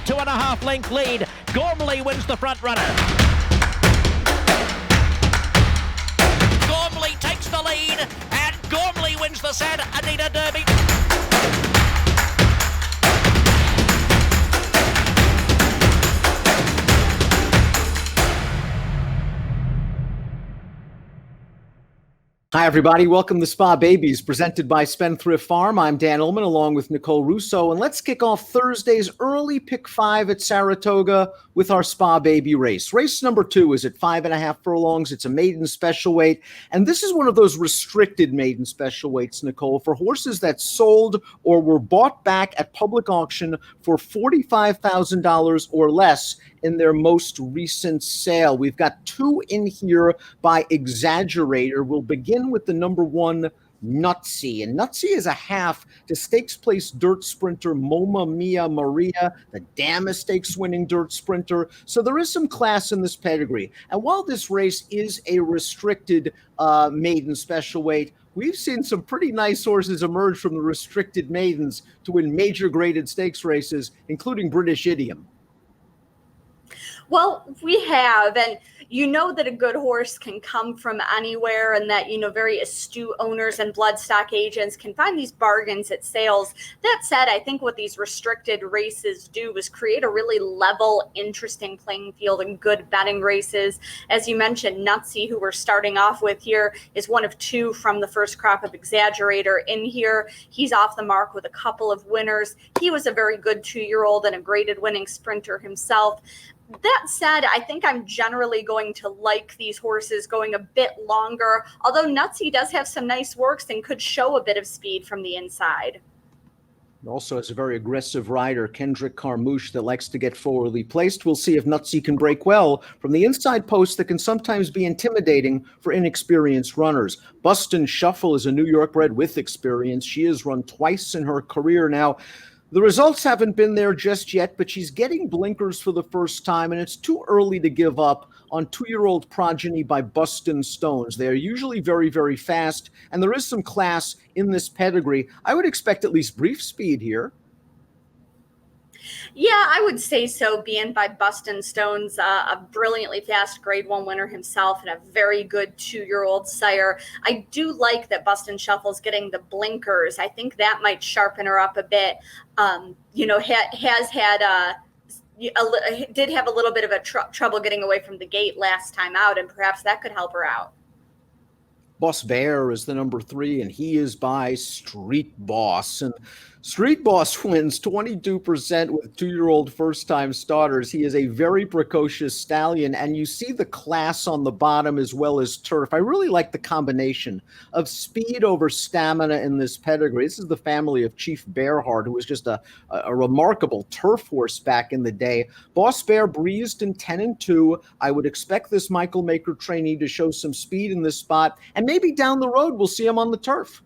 2.5 length lead. Gormley wins the front runner. Gormley takes the lead, and Gormley wins the Santa Anita Derby. Hi, everybody. Welcome to Spa Babies, presented by Spendthrift Farm. I'm Dan Illman, along with Nicole Russo, and let's kick off Thursday's early pick 5 at Saratoga with our Spa Baby race. Race number 2 is at 5.5 furlongs. It's a maiden special weight, and this is one of those restricted maiden special weights, Nicole, for horses that sold or were bought back at public auction for $45,000 or less in their most recent sale. We've got 2 in here by Exaggerator. We'll begin with the number 1, Nutsie. And Nutsie is a half to stakes place dirt sprinter Moma Mia Maria, the Damas Stakes winning dirt sprinter. So there is some class in this pedigree. And while this race is a restricted maiden special weight, we've seen some pretty nice horses emerge from the restricted maidens to win major graded stakes races, including British Idiom. Well, we have, and you know that a good horse can come from anywhere, and that, you know, very astute owners and bloodstock agents can find these bargains at sales. That said, I think what these restricted races do is create a really level, interesting playing field and good betting races. As you mentioned, Nutsie, who we're starting off with here, is one of 2 from the first crop of Exaggerator in here. He's off the mark with a couple of winners. He was a very good 2-year-old and a graded winning sprinter himself. That said, I think I'm generally going to like these horses going a bit longer, although Nutsie does have some nice works and could show a bit of speed from the inside. Also has a very aggressive rider, Kendrick Carmouche, that likes to get forwardly placed. We'll see if Nutsie can break well from the inside post that can sometimes be intimidating for inexperienced runners. Bustin Shuffle is a New York bred with experience. She has run twice in her career now. The results haven't been there just yet, but she's getting blinkers for the first time, and it's too early to give up on 2-year-old progeny by Bustin Stones. They are usually very, very fast, and there is some class in this pedigree. I would expect at least brief speed here. Yeah, I would say so, being by Bustin Stones, a brilliantly fast grade 1 winner himself and a very good 2-year-old sire. I do like that Bustin Shuffle's getting the blinkers. I think that might sharpen her up a bit. Did have a little bit of a trouble getting away from the gate last time out, and perhaps that could help her out. Boss Bear is the number 3, and he is by Street Boss. And Street Boss wins 22% with 2-year-old first-time starters. He is a very precocious stallion, and you see the class on the bottom as well as turf. I really like the combination of speed over stamina in this pedigree. This is the family of Chief Bearheart, who was just a remarkable turf horse back in the day. Boss Bear breezed in 10-2. I would expect this Michael Maker trainee to show some speed in this spot, and maybe down the road we'll see him on the turf.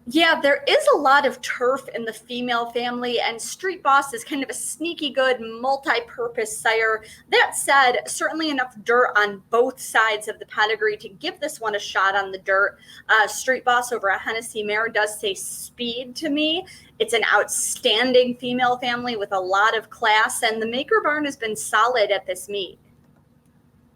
Yeah, there is a lot of turf in the female family, and Street Boss is kind of a sneaky good multi-purpose sire. That said, certainly enough dirt on both sides of the pedigree to give this one a shot on the dirt. Street Boss over a Hennessy mare does say speed to me. It's an outstanding female family with a lot of class, and the Maker barn has been solid at this meet.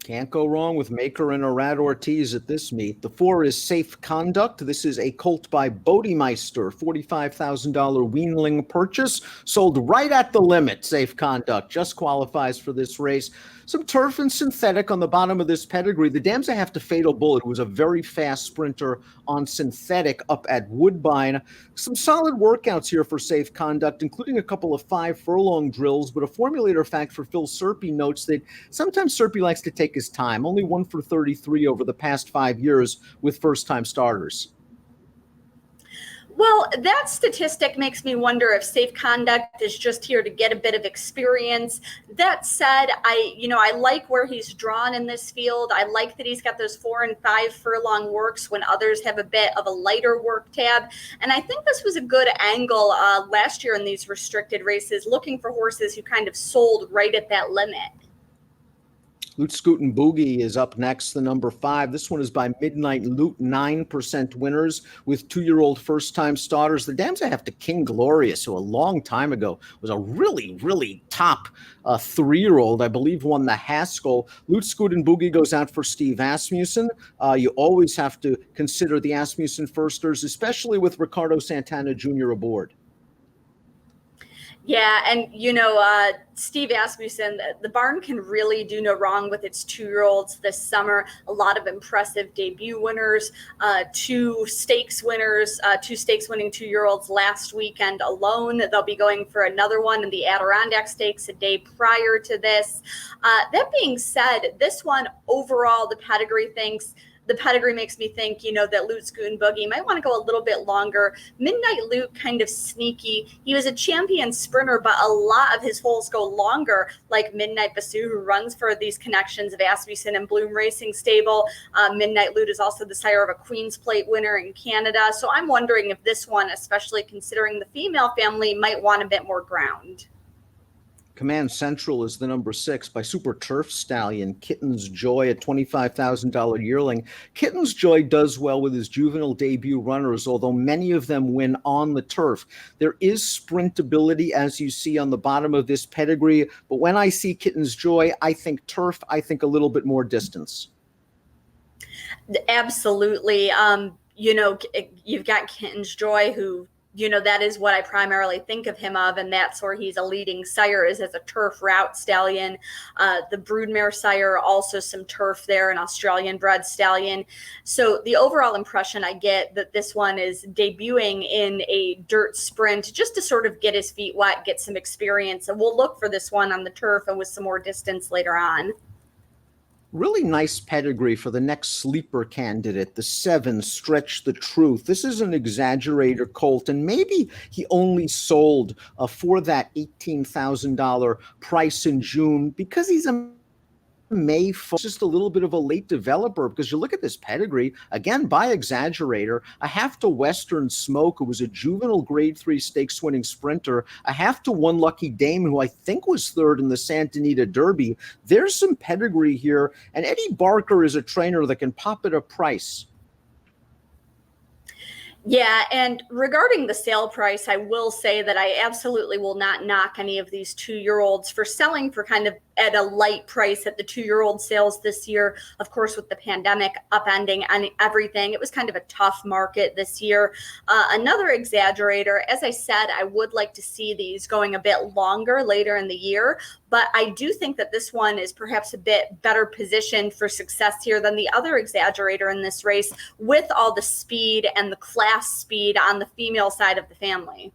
Can't go wrong with Maker and Arad Ortiz at this meet. The 4 is Safe Conduct. This is a colt by Bodemeister, $45,000 weanling purchase. Sold right at the limit, Safe Conduct. Just qualifies for this race. Some turf and synthetic on the bottom of this pedigree. The Dam's have to Fatal Bullet, who was a very fast sprinter on synthetic up at Woodbine. Some solid workouts here for Safe Conduct, including a couple of 5-furlong drills, but a formulator fact for Phil Serpy notes that sometimes Serpy likes to take his time. Only 1 for 33 over the past 5 years with first-time starters. Well, that statistic makes me wonder if Safe Conduct is just here to get a bit of experience. That said, I like where he's drawn in this field. I like that he's got those 4 and 5 furlong works when others have a bit of a lighter work tab. And I think this was a good angle last year in these restricted races, looking for horses who kind of sold right at that limit. Lutescoot N Boogie is up next, the number 5. This one is by Midnight Loot, 9% winners with 2-year-old first-time starters. The dams I have to King Glorious, who a long time ago was a really, really top 3-year-old, I believe won the Haskell. Lutescoot N Boogie goes out for Steve Asmussen. You always have to consider the Asmussen firsters, especially with Ricardo Santana Jr. aboard. Yeah, and Steve Asmussen, the barn can really do no wrong with its 2-year-olds this summer. A lot of impressive debut winners, 2 stakes winners, 2 stakes winning 2-year-olds last weekend alone. They'll be going for another one in the Adirondack Stakes a day prior to this. That being said, this one overall, the pedigree makes me think, that Lutescoot N Boogie might want to go a little bit longer. Midnight Lute kind of sneaky. He was a champion sprinter, but a lot of his foals go longer, like Midnight Basu, who runs for these connections of Asmussen and Bloom Racing Stable. Midnight Lute is also the sire of a Queen's Plate winner in Canada. So I'm wondering if this one, especially considering the female family, might want a bit more ground. Command Central is the number 6 by Super Turf Stallion, Kitten's Joy, a $25,000 yearling. Kitten's Joy does well with his juvenile debut runners, although many of them win on the turf. There is sprintability, as you see on the bottom of this pedigree, but when I see Kitten's Joy, I think turf, I think a little bit more distance. Absolutely. You've got Kitten's Joy, who that is what I primarily think of him of, and that's where he's a leading sire, is as a turf route stallion. The broodmare sire, also some turf there, an Australian bred stallion. So the overall impression I get that this one is debuting in a dirt sprint just to sort of get his feet wet, get some experience. And we'll look for this one on the turf and with some more distance later on. Really nice pedigree for the next sleeper candidate, the 7, Stretch the Truth. This is an exaggerator colt, and maybe he only sold for that $18,000 price in June because he's a just a little bit of a late developer, because you look at this pedigree, again, by exaggerator, a half to Western Smoke, who was a juvenile grade 3 stakes winning sprinter, a half to One Lucky Dame, who I think was 3rd in the Santa Anita Derby. There's some pedigree here, and Eddie Barker is a trainer that can pop at a price. Yeah, and regarding the sale price, I will say that I absolutely will not knock any of these 2-year-olds for selling for kind of at a light price at the 2-year-old sales this year. Of course, with the pandemic upending and everything, it was kind of a tough market this year. Another exaggerator, as I said, I would like to see these going a bit longer later in the year, but I do think that this one is perhaps a bit better positioned for success here than the other exaggerator in this race, with all the speed and the class speed on the female side of the family.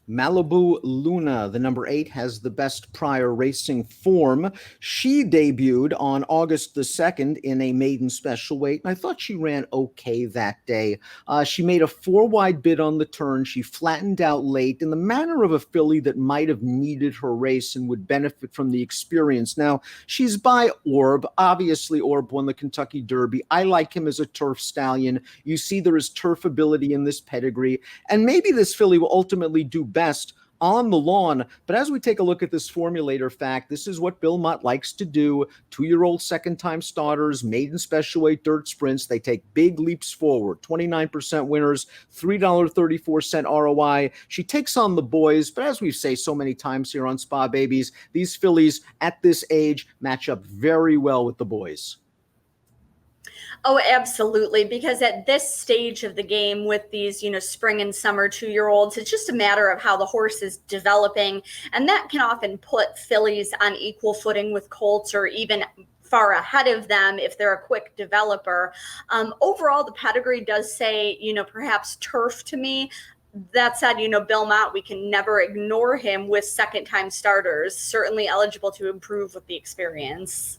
Malibu Luna, the number 8, has the best prior racing form. She debuted on August the 2nd in a maiden special weight, and I thought she ran okay that day. She made a 4-wide bid on the turn. She flattened out late in the manner of a filly that might have needed her race and would benefit from the experience. Now, she's by Orb. Obviously, Orb won the Kentucky Derby. I like him as a turf stallion. You see there is turf ability in this pedigree, and maybe this filly will ultimately do best on the lawn. But as we take a look at this formulator fact, this is what Bill Mott likes to do. 2-year-old second-time starters, maiden special weight dirt sprints, they take big leaps forward. 29% winners, $3.34 ROI. She takes on the boys, but as we say so many times here on Spa Babies, these fillies at this age match up very well with the boys. Oh, absolutely. Because at this stage of the game with these, spring and summer 2-year-olds, it's just a matter of how the horse is developing. And that can often put fillies on equal footing with colts, or even far ahead of them if they're a quick developer. Overall, the pedigree does say, perhaps turf to me. That said, Bill Mott, we can never ignore him with second-time starters, certainly eligible to improve with the experience.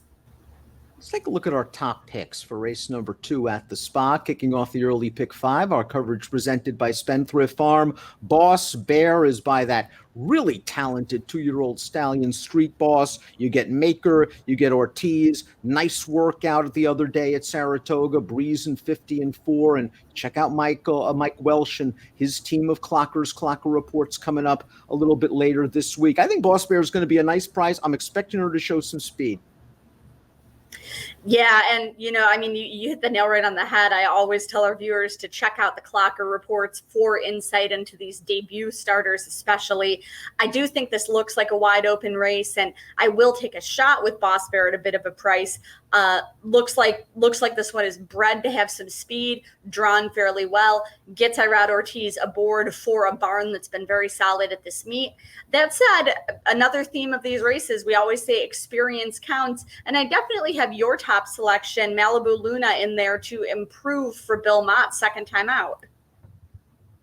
Let's take a look at our top picks for race number 2 at the Spa. Kicking off the early pick 5, our coverage presented by Spendthrift Farm. Boss Bear is by that really talented 2-year-old stallion, Street Boss. You get Maker, you get Ortiz. Nice workout the other day at Saratoga, breezing 50-4. And check out Mike Welsh and his team of clockers. Clocker Reports coming up a little bit later this week. I think Boss Bear is going to be a nice prize. I'm expecting her to show some speed. Yeah, and I mean, you hit the nail right on the head. I always tell our viewers to check out the Clocker reports for insight into these debut starters, especially. I do think this looks like a wide open race, and I will take a shot with Boss Bear at a bit of a price. Looks like this one is bred to have some speed, drawn fairly well, gets Irad Ortiz aboard for a barn that's been very solid at this meet. That said, another theme of these races, we always say experience counts, and I definitely have your top selection, Malibu Luna, in there to improve for Bill Mott's second time out.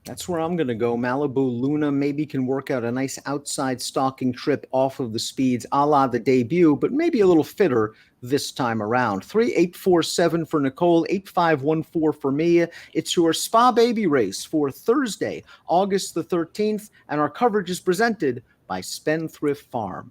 That's where I'm going to go. Malibu Luna maybe can work out a nice outside stalking trip off of the speeds a la the debut, but maybe a little fitter this time around. 3847 for Nicole, 8514 for me. It's your Spa Baby race for Thursday, August the 13th, and our coverage is presented by Spendthrift Farm.